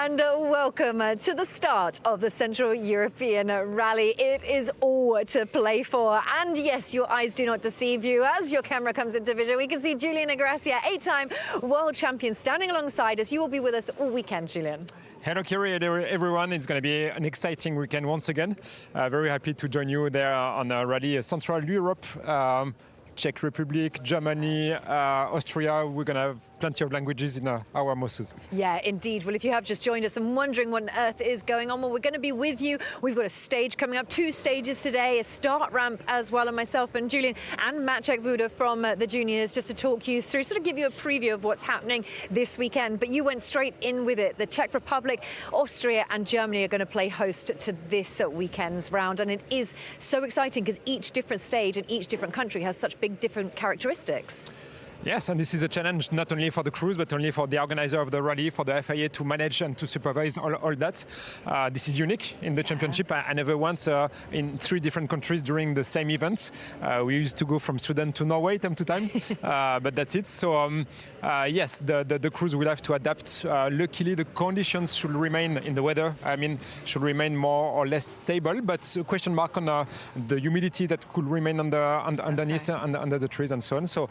and welcome to the start of the Central European Rally. It is all to play for, and yes, your eyes do not deceive you. As your camera comes into vision, we can see Julian Gracia, 8-time world champion, standing alongside us. You will be with us all weekend, Julian. Hello, Kiri, everyone. It's going to be an exciting weekend once again. Very happy to join you there on the rally Central Europe. Czech Republic, Germany, Austria. We're going to have plenty of languages in our mosses. Yeah, indeed. Well, if you have just joined us and wondering what on earth is going on, well, we're going to be with you. We've got a stage coming up, 2 stages today, a start ramp as well, and myself and Julian and Maciek Wuda from the juniors just to talk you through, sort of give you a preview of what's happening this weekend. But you went straight in with it. The Czech Republic, Austria and Germany are going to play host to this weekend's round, and it is so exciting because each different stage and each different country has such big different characteristics. Yes, and this is a challenge not only for the crews, but only for the organizer of the rally, for the FIA to manage and to supervise all that. This is unique in the championship. I never once in 3 different countries during the same events. We used to go from Sweden to Norway time to time, but that's it. So yes, the crews will have to adapt. Luckily, the conditions should remain in the weather. I mean, should remain more or less stable, but a question mark on the humidity that could remain underneath and under the trees and so on. So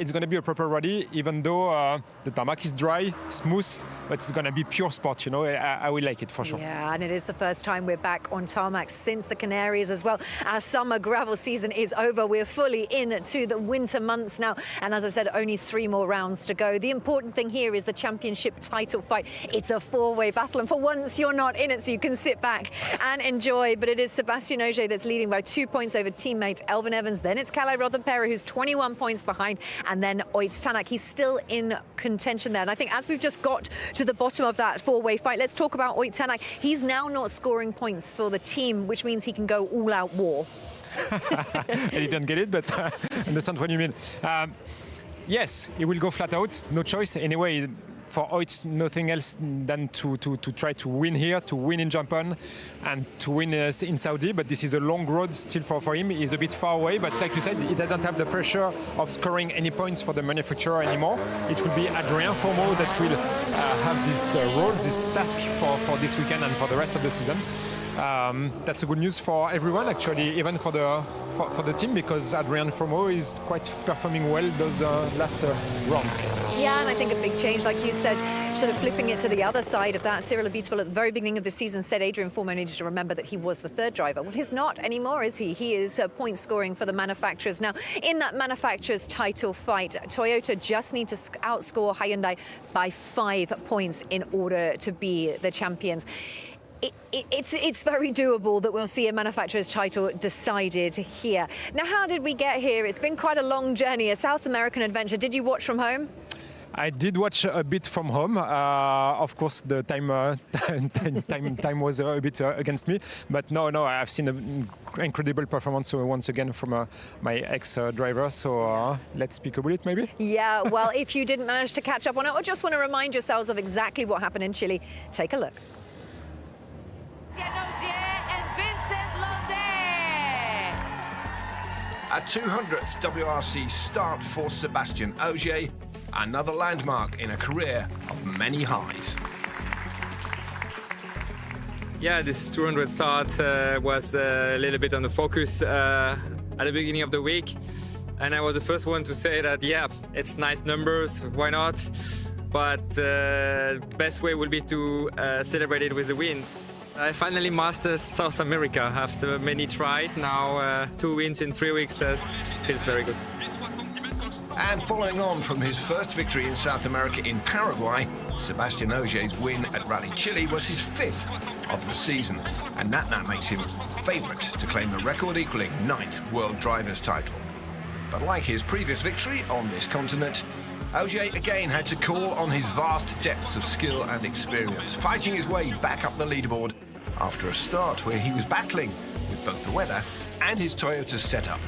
it's going to be a proper rally, even though the tarmac is dry, smooth, but it's going to be pure sport, you know. I will like it for sure. Yeah, and it is the first time we're back on tarmac since the Canaries as well. Our summer gravel season is over. We're fully into the winter months now, and as I said, only 3 more rounds to go. The important thing here is the championship title fight. It's a 4-way battle, and for once you're not in it, so you can sit back and enjoy. But it is Sébastien Ogier that's leading by 2 points over teammate Elfyn Evans. Then it's Kalle Rothenperä, who's 21 points behind, and then Ott Tanak. He's still in contention there. And I think as we've just got to the bottom of that 4-way fight, let's talk about Ott Tanak. He's now not scoring points for the team, which means he can go all-out war. I didn't get it, but I understand what you mean. Yes, he will go flat out, no choice. Anyway, for Ott, nothing else than to try to win here, to win in Japan, and to win in Saudi. But this is a long road still for him. He's a bit far away, but like you said, he doesn't have the pressure of scoring any points for the manufacturer anymore. It will be Adrien Fourmeau that will have this role, this task for this weekend and for the rest of the season. That's a good news for everyone, actually, even for the team, because Adrien Fourmeau is quite performing well those last rounds. Yeah, and I think a big change, like you said, sort of flipping it to the other side of that. Cyril Abiteboul at the very beginning of the season said Adrien Fourmeau needed to remember that he was the 3rd driver. Well, he's not anymore, is he? He is point scoring for the manufacturers. Now, in that manufacturers title fight, Toyota just need to outscore Hyundai by 5 points in order to be the champions. It's very doable that we'll see a manufacturer's title decided here. Now, how did we get here? It's been quite a long journey, a South American adventure. Did you watch from home? I did watch a bit from home. Of course, the time was a bit against me. But no, I've seen an incredible performance once again from my ex-driver. So let's speak about it, maybe? Yeah, well, if you didn't manage to catch up on it or just want to remind yourselves of exactly what happened in Chile, take a look. A 200th WRC start for Sébastien Ogier, another landmark in a career of many highs. Yeah, this 200 start was a little bit on the focus at the beginning of the week. And I was the first one to say that, yeah, it's nice numbers, why not? But best way will be to celebrate it with a win. I finally mastered South America after many tries. Now 2 wins in 3 weeks feels very good. And following on from his first victory in South America in Paraguay, Sébastien Ogier's win at Rally Chile was his 5th of the season. And that now makes him favourite to claim the record-equalling 9th World Drivers' title. But like his previous victory on this continent, Ogier again had to call on his vast depths of skill and experience, fighting his way back up the leaderboard after a start where he was battling with both the weather and his Toyota's setup.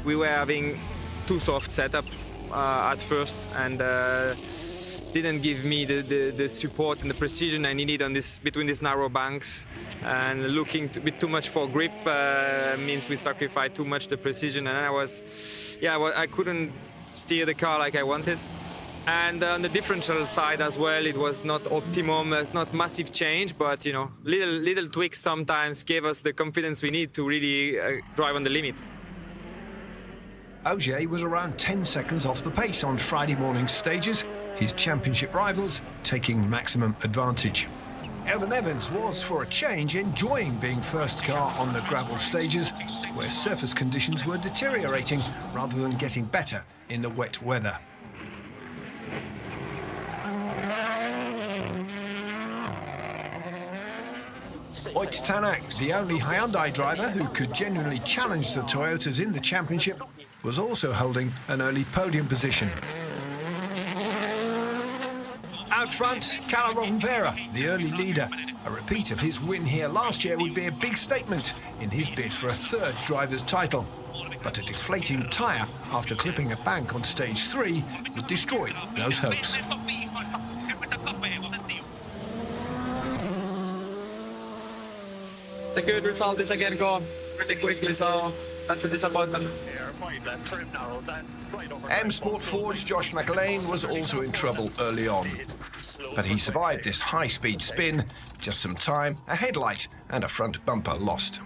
We were having too soft setup at first, and didn't give me the support and the precision I needed on between these narrow banks. And looking a bit too much for grip means we sacrificed too much the precision, and I couldn't steer the car like I wanted. And on the differential side as well, it was not optimum. It's not massive change, but you know, little tweaks sometimes gave us the confidence we need to really drive on the limits. Ogier was around 10 seconds off the pace on Friday morning's stages, his championship rivals taking maximum advantage. Elfyn Evans was, for a change, enjoying being first car on the gravel stages, where surface conditions were deteriorating rather than getting better in the wet weather. Oyt Tanak, the only Hyundai driver who could genuinely challenge the Toyotas in the championship, was also holding an early podium position. Out front, Kalle Rovanperä, the early leader. A repeat of his win here last year would be a big statement in his bid for a third driver's title. But a deflating tyre after clipping a bank on stage 3 would destroy those hopes. The good result is again gone pretty quickly, so that's a disappointment. M Sport Ford's Josh McElwain was also in trouble early on. But he survived this high-speed spin, just some time, a headlight and a front bumper lost.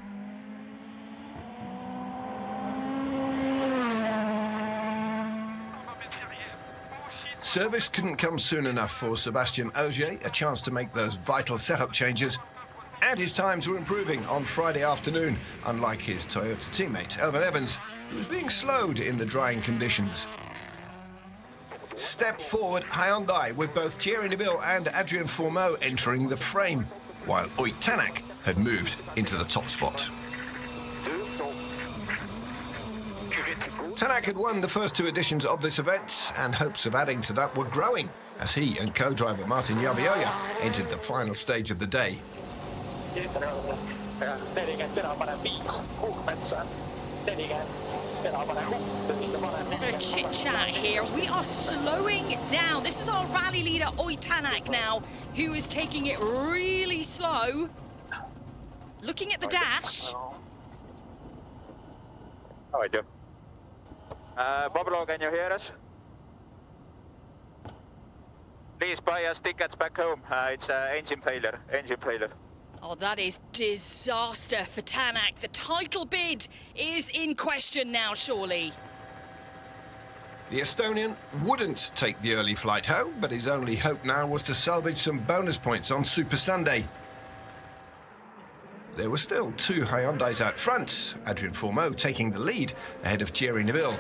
Service couldn't come soon enough for Sébastien Ogier, a chance to make those vital setup changes. And his times were improving on Friday afternoon, unlike his Toyota teammate, Elfyn Evans, who was being slowed in the drying conditions. Step forward Hyundai, with both Thierry Neuville and Adrien Fourmeau entering the frame, while Oyt Tanak had moved into the top spot. Tanak had won the first two editions of this event, and hopes of adding to that were growing as he and co-driver Martin Järviöja entered the final stage of the day. A bit of chit-chat here. We are slowing down. This is our rally leader, Oyt Tanak, now, who is taking it really slow. Looking at the dash. Pablo, can you hear us? Please buy us tickets back home. It's engine failure. Oh, that is disaster for Tanak. The title bid is in question now, surely. The Estonian wouldn't take the early flight home, but his only hope now was to salvage some bonus points on Super Sunday. There were still two Hyundais out front, Adrien Fourmeau taking the lead ahead of Thierry Neuville.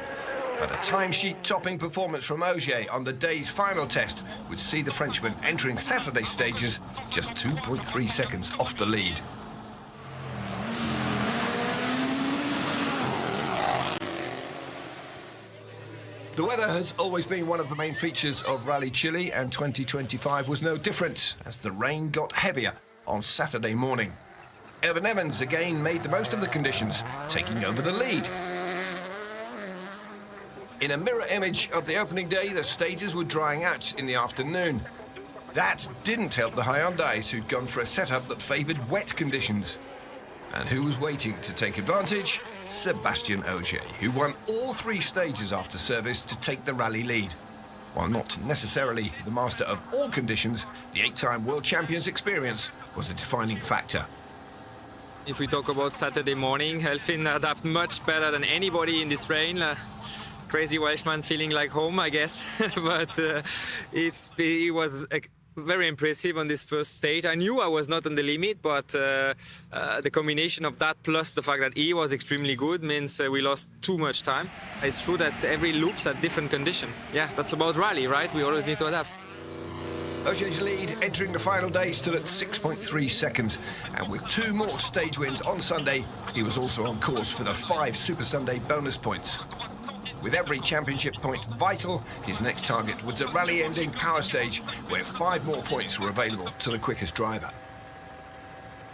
But a timesheet-topping performance from Ogier on the day's final test would see the Frenchman entering Saturday's stages just 2.3 seconds off the lead. The weather has always been one of the main features of Rally Chile, and 2025 was no different as the rain got heavier on Saturday morning. Elfyn Evans again made the most of the conditions, taking over the lead. In a mirror image of the opening day, the stages were drying out in the afternoon. That didn't help the Hyundais, who'd gone for a setup that favoured wet conditions. And who was waiting to take advantage? Sébastien Ogier, who won all three stages after service to take the rally lead. While not necessarily the master of all conditions, the 8-time world champion's experience was a defining factor. If we talk about Saturday morning, Elfyn adapted much better than anybody in this rain. Crazy Welshman feeling like home, I guess. But he was very impressive on this first stage. I knew I was not on the limit, but the combination of that plus the fact that he was extremely good means we lost too much time. It's true that every loop's at different condition. Yeah, that's about rally, right? We always need to adapt. Ogier's lead entering the final day stood at 6.3 seconds, and with two more stage wins on Sunday, he was also on course for the 5 Super Sunday bonus points. With every championship point vital, his next target was a rally-ending power stage where 5 more points were available to the quickest driver.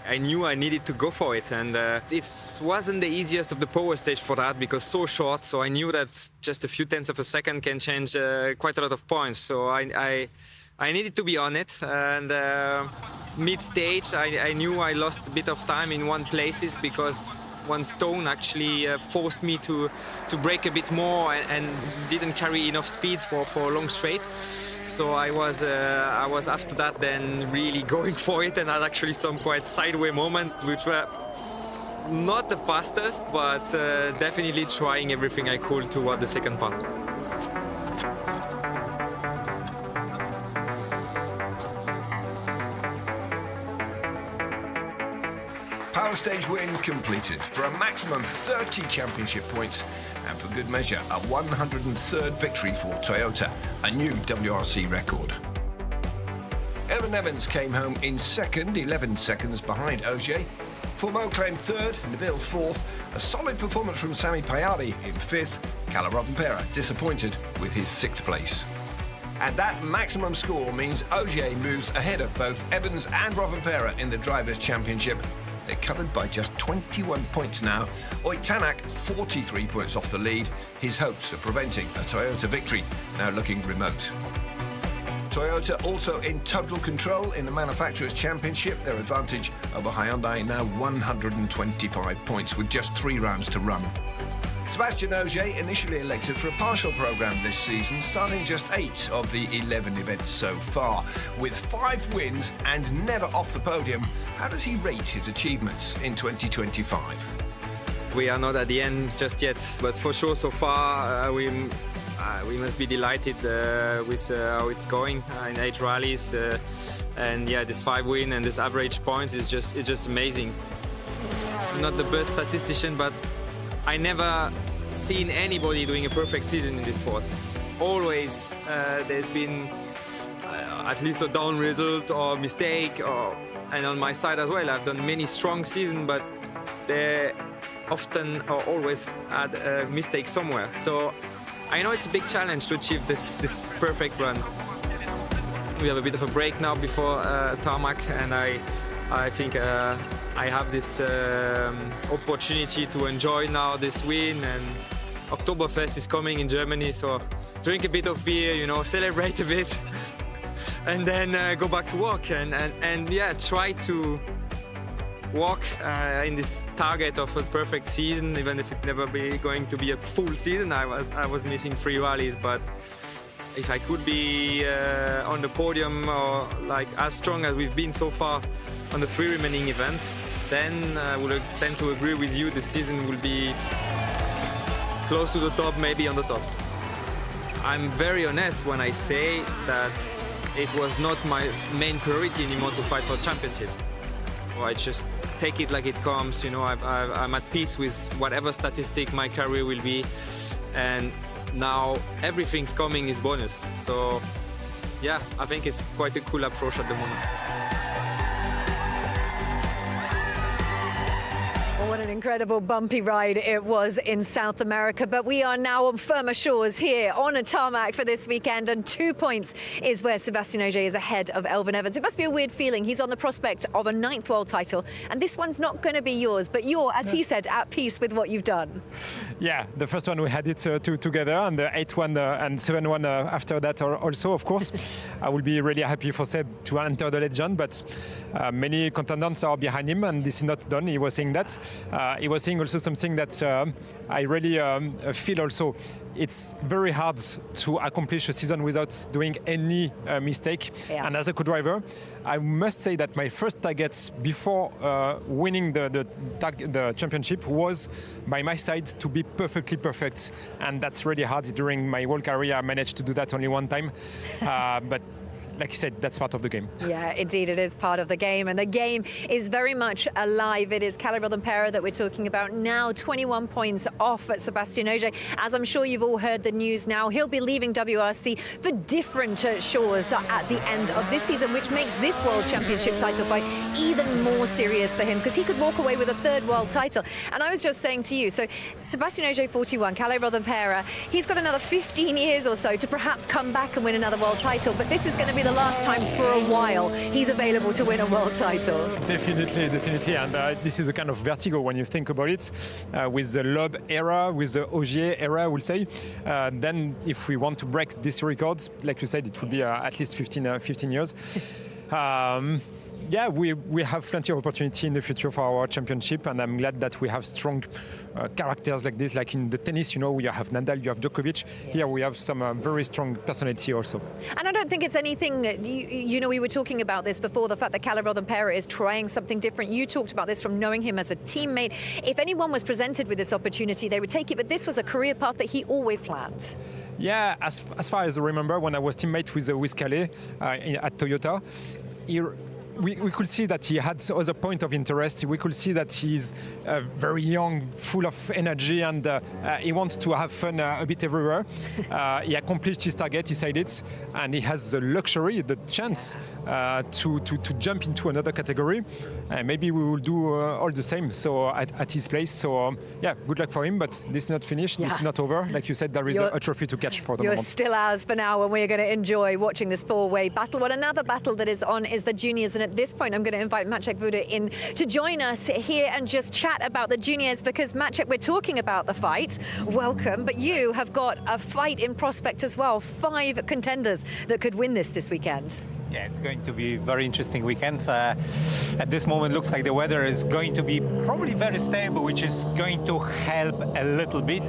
I knew I needed to go for it, and it wasn't the easiest of the power stage for that because so short, so I knew that just a few tenths of a second can change quite a lot of points, so I needed to be on it, and mid-stage I knew I lost a bit of time in one places because one stone actually forced me to brake a bit more and didn't carry enough speed for a long straight. So I was after that then really going for it, and had actually some quite sideways moments which were not the fastest, but definitely trying everything I could toward the second part. Power stage win completed for a maximum 30 championship points, and for good measure, a 103rd victory for Toyota, a new WRC record. Evan Evans came home in second, 11 seconds behind Ogier. Fourmaux claimed third, Neville fourth. A solid performance from Sami Payari in fifth. Kalle Rovanperä disappointed with his sixth place. And that maximum score means Ogier moves ahead of both Evans and Rovanperä in the Drivers' Championship. They're covered by just 21 points now. Oitanak 43 points off the lead. His hopes of preventing a Toyota victory now looking remote. Toyota also in total control in the Manufacturers' Championship. Their advantage over Hyundai now 125 points with just 3 rounds to run. Sébastien Ogier initially elected for a partial programme this season, starting just 8 of the 11 events so far. With 5 wins and never off the podium, how does he rate his achievements in 2025? We are not at the end just yet, but for sure so far we must be delighted with how it's going in 8 rallies, and yeah, this 5 win and this average point is just amazing. Not the best statistician, but I never seen anybody doing a perfect season in this sport. Always there's been at least a down result or mistake, and on my side as well, I've done many strong seasons, but they often or always had a mistake somewhere. So I know it's a big challenge to achieve this perfect run. We have a bit of a break now before tarmac, and I think I have this opportunity to enjoy now this win, and Oktoberfest is coming in Germany, so drink a bit of beer, you know, celebrate a bit, and then go back to work and yeah, try to walk in this target of a perfect season, even if it never be going to be a full season. I was missing 3 rallies, but if I could be on the podium or like as strong as we've been so far on the 3 remaining events, then I would tend to agree with you. The season will be close to the top, maybe on the top. I'm very honest when I say that it was not my main priority anymore to fight for championships. I just take it like it comes, you know. I'm at peace with whatever statistic my career will be, and now everything's coming is bonus. So yeah, I think it's quite a cool approach at the moment. What an incredible bumpy ride it was in South America, but we are now on firmer shores here on a tarmac for this weekend, and 2 points is where Sébastien Ogier is ahead of Elfyn Evans. It must be a weird feeling. He's on the prospect of a 9th world title, and this one's not going to be yours, but you're, as he said, at peace with what you've done. Yeah, the first one we had it together, and the 8th one and 7th one after that also, of course. I will be really happy for Seb to enter the legend, but many contenders are behind him, and this is not done. He was saying that. He was saying also something that I really feel also. It's very hard to accomplish a season without doing any mistake. Yeah. And as a co-driver, I must say that my first target before winning the championship was by my side to be perfectly perfect. And that's really hard. During my whole career, I managed to do that only one time. But like you said, that's part of the game. Yeah, indeed, it is part of the game, and the game is very much alive. It is Kalle Rovanperä that we're talking about now, 21 points off at Sébastien Ogier. As I'm sure you've all heard the news now, he'll be leaving WRC for different shores at the end of this season, which makes this World Championship title fight even more serious for him, because he could walk away with a 3rd world title. And I was just saying to you, so Sébastien Ogier 41, Kalle Rovanperä, he's got another 15 years or so to perhaps come back and win another world title, but this is going to be the last time for a while he's available to win a world title. Definitely, and this is a kind of vertigo when you think about it, with the Loeb era, with the Ogier era, I will say. Then if we want to break these records, like you said, it will be at least 15 years. yeah, we have plenty of opportunity in the future for our championship, and I'm glad that we have strong characters like this, like in the tennis, you know, you have Nadal, you have Djokovic. Here we have some very strong personality also. And I don't think it's anything, you know, we were talking about this before, the fact that Calle-Rothenpera is trying something different. You talked about this from knowing him as a teammate. If anyone was presented with this opportunity, they would take it, but this was a career path that he always planned. Yeah, as far as I remember, when I was teammate with Calle at Toyota, we could see that he had other point of interest. We could see that he's very young, full of energy, and he wants to have fun a bit everywhere. He accomplished his target, he said it, and he has the luxury, the chance to jump into another category. Maybe we will do all the same so at his place. So yeah, good luck for him, but this is not finished, this is not over. Like you said, there is a trophy to catch for the moment. You're still ours for now, and we're going to enjoy watching this four-way battle. Well, another battle that is on is the juniors, and at this point I'm going to invite Maciek Wuda in to join us here and just chat about the juniors, because Maciek, we're talking about the fight. Welcome, but you have got a fight in prospect as well. 5 contenders that could win this weekend. Yeah, it's going to be a very interesting weekend. At this moment, looks like the weather is going to be probably very stable, which is going to help a little bit.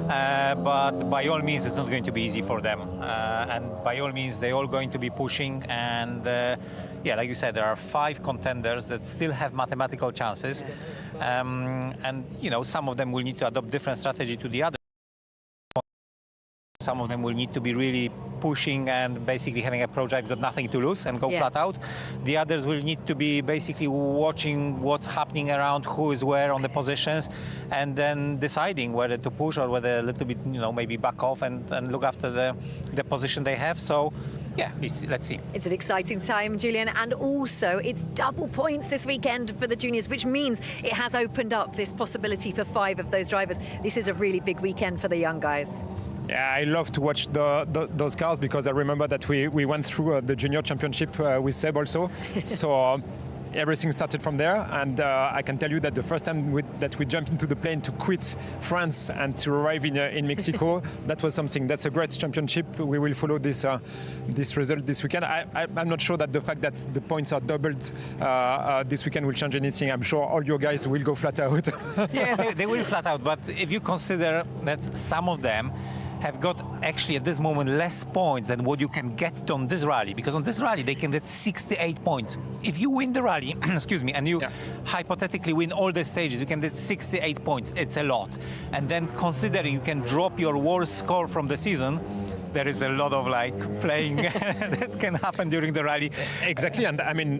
But by all means, it's not going to be easy for them. And by all means, they're all going to be pushing. And yeah, like you said, there are 5 contenders that still have mathematical chances. And, you know, some of them will need to adopt different strategy to the others. Some of them will need to be really pushing and basically having a project got nothing to lose and go flat out. The others will need to be basically watching what's happening around, who is where on the positions, and then deciding whether to push or whether a little bit, you know, maybe back off and look after the position they have. So yeah, let's see. It's an exciting time, Julian, and also it's double points this weekend for the juniors, which means it has opened up this possibility for 5 of those drivers. This is a really big weekend for the young guys. Yeah, I love to watch those cars, because I remember that we went through the junior championship with Seb also. So everything started from there, and I can tell you that the first time that we jumped into the plane to quit France and to arrive in Mexico, that was something. That's a great championship. We will follow this result this weekend. I'm not sure that the fact that the points are doubled this weekend will change anything. I'm sure all your guys will go flat out. Yeah, they will flat out. But if you consider that some of them have got actually at this moment less points than what you can get on this rally, because on this rally they can get 68 points. If you win the rally, excuse me, and you hypothetically win all the stages, you can get 68 points. It's a lot. And then considering you can drop your worst score from the season, there is a lot of like playing that can happen during the rally. Exactly, and I mean,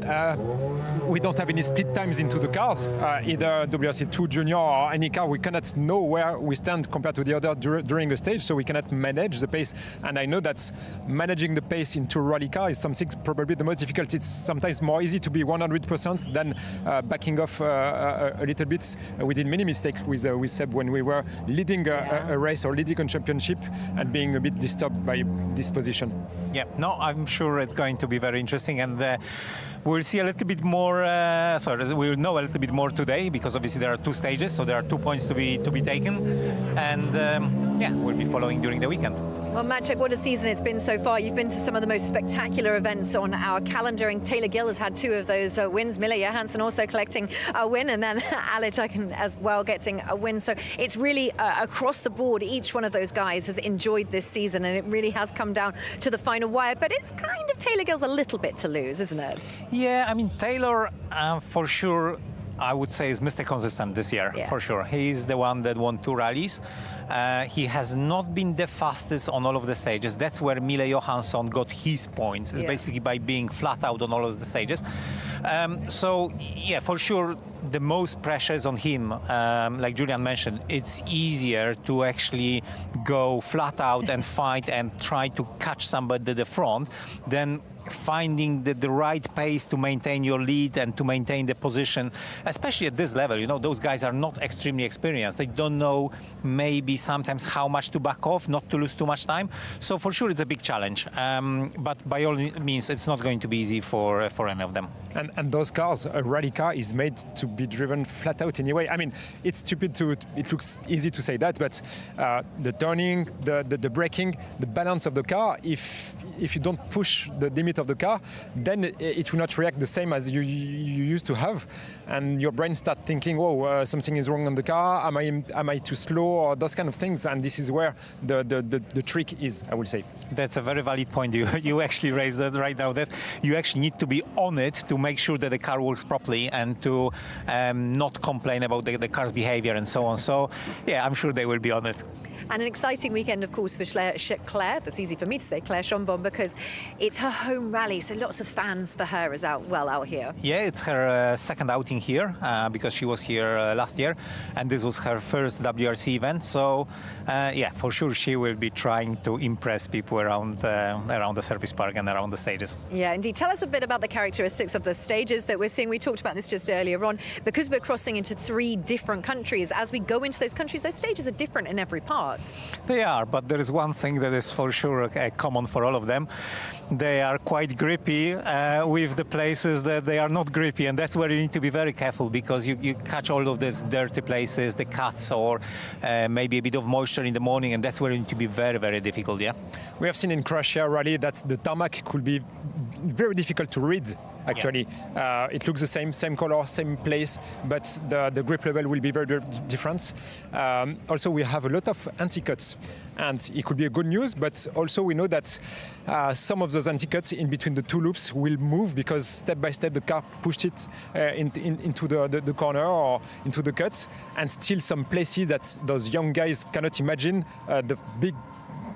we don't have any split times into the cars, either WRC2 Junior or any car. We cannot know where we stand compared to the other during a stage, so we cannot manage the pace. And I know that managing the pace into a rally car is something probably the most difficult. It's sometimes more easy to be 100% than backing off a little bit. We did many mistakes with Seb when we were leading a race or leading a championship and being a bit disturbed by this position. Yeah, no, I'm sure it's going to be very interesting, and we'll see a little bit more. We'll know a little bit more today, because obviously there are 2 stages, so there are 2 points to be taken, and yeah, we'll be following during the weekend. Well, Maciek, what a season it's been so far. You've been to some of the most spectacular events on our calendar, and Taylor Gill has had 2 of those wins. Miller Johansson also collecting a win, and then Alit as well getting a win. So it's really across the board. Each one of those guys has enjoyed this season, and it really has come down to the final wire. But it's kind of Taylor Gill's a little bit to lose, isn't it? Yeah, I mean, Taylor, for sure, I would say is Mr. Consistent this year, for sure. He's the one that won 2 rallies. He has not been the fastest on all of the stages. That's where Mille Johansson got his points, is basically by being flat out on all of the stages. So, yeah, for sure, the most pressure is on him. Like Julian mentioned, it's easier to actually go flat out and fight and try to catch somebody at the front than finding the right pace to maintain your lead and to maintain the position, especially at this level. You know, those guys are not extremely experienced. They don't know maybe sometimes how much to back off, not to lose too much time. So for sure it's a big challenge. But by all means, it's not going to be easy for any of them. And those cars, a rally car is made to be driven flat out anyway. I mean, it's stupid it looks easy to say that, but the turning, the braking, the balance of the car, if you don't push the limit of the car, then it will not react the same as you used to have, and your brain start thinking, "Whoa, something is wrong on the car. Am I too slow?" or those kind of things. And this is where the trick is, I would say. That's a very valid point. You actually raised that right now. That you actually need to be on it to make sure that the car works properly and to not complain about the car's behavior and so on. So, yeah, I'm sure they will be on it. And an exciting weekend, of course, for Claire. That's easy for me to say, Claire Chambon, because it's her home rally. So lots of fans for her out here. Yeah, it's her second outing here because she was here last year, and this was her first WRC event. So, yeah, for sure she will be trying to impress people around the service park and around the stages. Yeah, indeed. Tell us a bit about the characteristics of the stages that we're seeing. We talked about this just earlier on. Because we're crossing into 3 different countries, as we go into those countries, those stages are different in every part. They are, but there is one thing that is for sure common for all of them. They are quite grippy with the places that they are not grippy, and that's where you need to be very careful, because you catch all of these dirty places, the cuts, or maybe a bit of moisture in the morning, and that's where you need to be very, very difficult, yeah? We have seen in Croatia rally that the tarmac could be very difficult to read. Actually, it looks the same color, same place, but the grip level will be very, very different. Also, we have a lot of anti-cuts, and it could be a good news, but also we know that some of those anti-cuts in between the 2 loops will move, because step by step the car pushed it into the corner or into the cuts, and still some places that those young guys cannot imagine. The big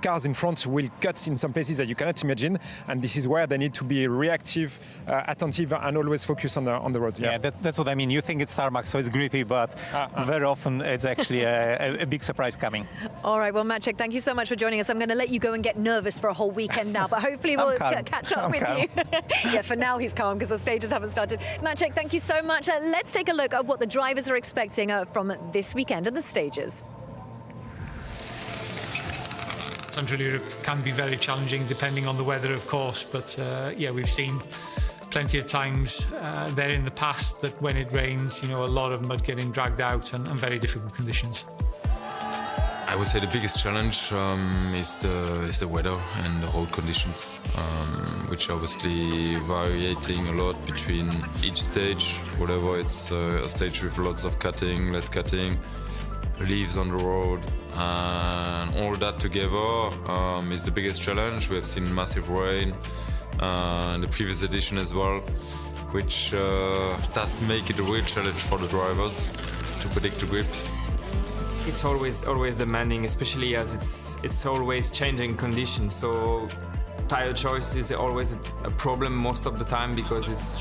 cars in front will cut in some places that you cannot imagine, and this is where they need to be reactive, attentive, and always focus on the road. Yeah, that's what I mean. You think it's tarmac, so it's grippy, but very often it's actually a big surprise coming. All right, well, Maciek, thank you so much for joining us. I'm going to let you go and get nervous for a whole weekend now, but hopefully we'll catch up with you. Yeah, for now he's calm because the stages haven't started. Maciek, thank you so much. Let's take a look at what the drivers are expecting from this weekend and the stages. Central Europe can be very challenging depending on the weather, of course, but yeah, we've seen plenty of times there in the past that when it rains, a lot of mud getting dragged out and very difficult conditions. I would say the biggest challenge is the weather and the road conditions, which obviously varying a lot between each stage, whatever it's a stage with lots of cutting, less cutting, leaves on the road, and all that together is the biggest challenge. We have seen massive rain in the previous edition as well, which does make it a real challenge for the drivers to predict the grip. It's always demanding, especially as it's always changing conditions. So tire choice is always a problem most of the time, because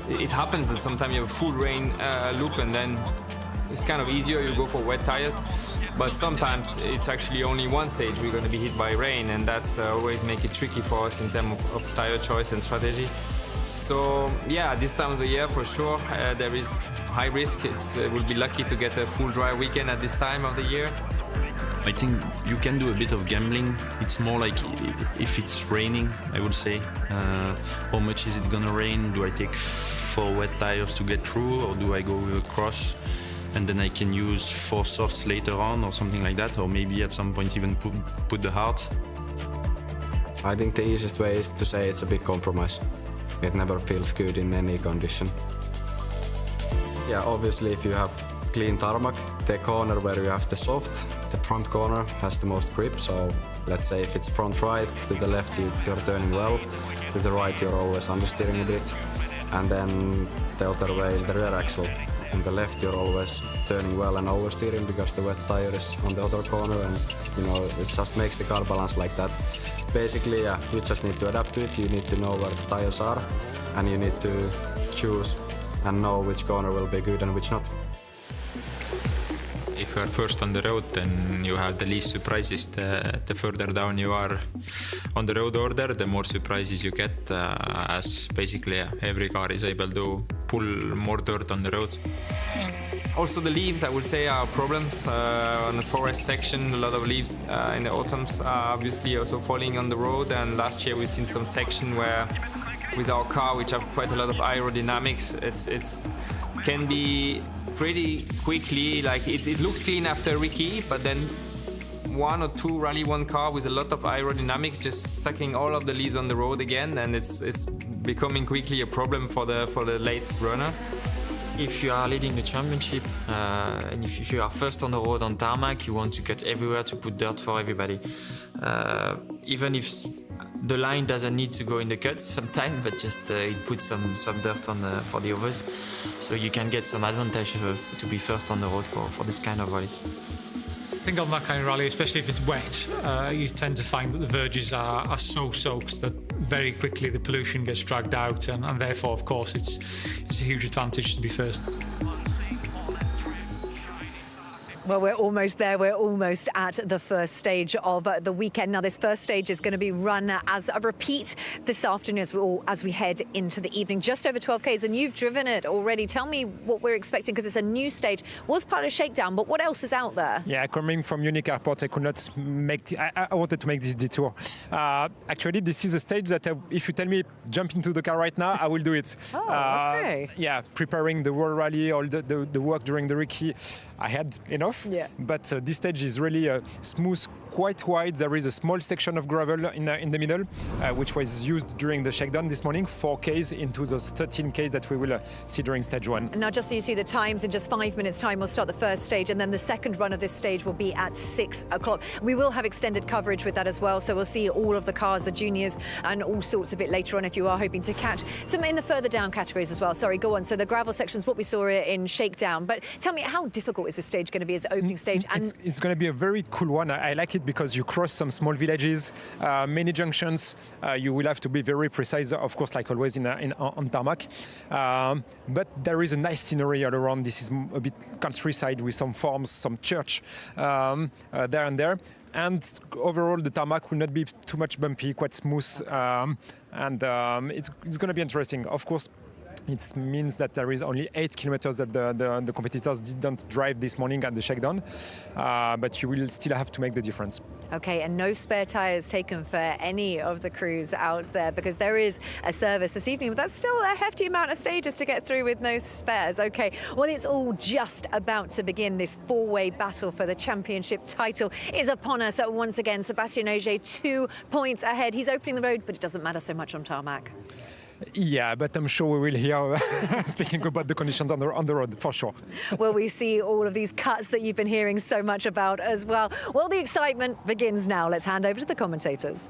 it happens that sometimes you have a full rain loop, and then it's kind of easier, you go for wet tires. But sometimes it's actually only one stage we're going to be hit by rain, and that's always make it tricky for us in terms of tire choice and strategy. So yeah, this time of the year for sure there is high risk. We'll be lucky to get a full dry weekend at this time of the year. I think you can do a bit of gambling. It's more like if it's raining, I would say. How much is it gonna rain? Do I take 4 wet tires to get through, or do I go with a cross? And then I can use 4 softs later on or something like that, or maybe at some point even put the hard. I think the easiest way is to say it's a big compromise. It never feels good in any condition. Yeah, obviously if you have clean tarmac, the corner where you have the soft, the front corner has the most grip. So let's say if it's front right, to the left you're turning well, to the right you're always understeering a bit, and then the other way, the rear axle. On the left you're always turning well and oversteering because the wet tire is on the other corner, and it just makes the car balance like that. Basically, yeah, you just need to adapt to it. You need to know where the tires are, and you need to choose and know which corner will be good and which not. If you are first on the road, then you have the least surprises. The further down you are on the road order, the more surprises you get, as basically every car is able to pull more dirt on the road. Also the leaves, I would say, are problems. On the forest section, a lot of leaves in the autumns are obviously also falling on the road, and last year we've seen some section where with our car, which have quite a lot of aerodynamics, it's can be pretty quickly, like it looks clean after Ricky, but then one or two rally one car with a lot of aerodynamics just sucking all of the leads on the road again, and it's becoming quickly a problem for the late runner. If you are leading the championship and if you are first on the road on tarmac, you want to cut everywhere to put dirt for everybody. Even if the line doesn't need to go in the cuts sometimes, but just it puts some dirt on for the others, so you can get some advantage to be first on the road for this kind of rallies. I think on that kind of rally, especially if it's wet, you tend to find that the verges are so soaked that very quickly the pollution gets dragged out, and therefore, of course, it's a huge advantage to be first. Well, we're almost there. We're almost at the first stage of the weekend. Now, this first stage is going to be run as a repeat this afternoon as we head into the evening. Just over 12 Ks, and you've driven it already. Tell me what we're expecting, because it's a new stage. Was part of Shakedown, but what else is out there? Yeah, coming from Munich Airport, I could not make... I wanted to make this detour. Actually, this is a stage that if you tell me jump into the car right now, I will do it. Oh, okay. Yeah, preparing the World Rally, all the work during the Ricky, I had enough. Yeah. But this stage is really smooth, quite wide. There is a small section of gravel in the middle, which was used during the shakedown this morning, 4 Ks into those 13 Ks that we will see during stage 1. Now, just so you see the times, in just 5 minutes' time, we'll start the first stage, and then the second run of this stage will be at 6 o'clock. We will have extended coverage with that as well, so we'll see all of the cars, the juniors, and all sorts of it later on if you are hoping to catch some in the further down categories as well. Sorry, go on. So the gravel section is what we saw in shakedown, but tell me, how difficult is this stage going to be as the opening stage? And it's going to be a very cool one. I like it because you cross some small villages, many junctions. You will have to be very precise, of course, like always on tarmac. But there is a nice scenery all around. This is a bit countryside with some farms, some church there and there. And overall, the tarmac will not be too much bumpy, quite smooth, and it's going to be interesting. Of course, it means that there is only 8 kilometers that the competitors didn't drive this morning at the shakedown, but you will still have to make the difference. Okay, and no spare tyres taken for any of the crews out there, because there is a service this evening, but that's still a hefty amount of stages to get through with no spares. Okay, well, it's all just about to begin. This 4-way battle for the championship title is upon us once again. Sébastien Ogier 2 points ahead. He's opening the road, but it doesn't matter so much on tarmac. Yeah, but I'm sure we will hear speaking about the conditions on the road, for sure. Well, we see all of these cuts that you've been hearing so much about as well. Well, the excitement begins now. Let's hand over to the commentators.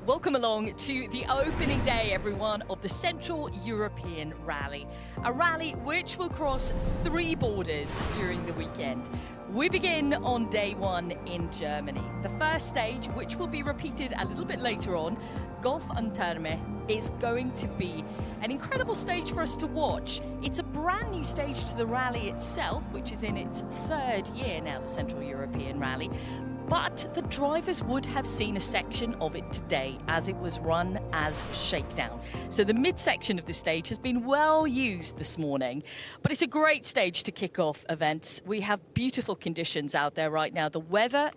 Welcome along to the opening day, everyone, of the Central European Rally. A rally which will cross 3 borders during the weekend. We begin on day 1 in Germany. The first stage, which will be repeated a little bit later on, Golf und Terme, is going to be an incredible stage for us to watch. It's a brand new stage to the rally itself, which is in its 3rd year now, the Central European Rally. But the drivers would have seen a section of it today as it was run as shakedown. So the midsection of the stage has been well used this morning, but it's a great stage to kick off events. We have beautiful conditions out there right now. The weather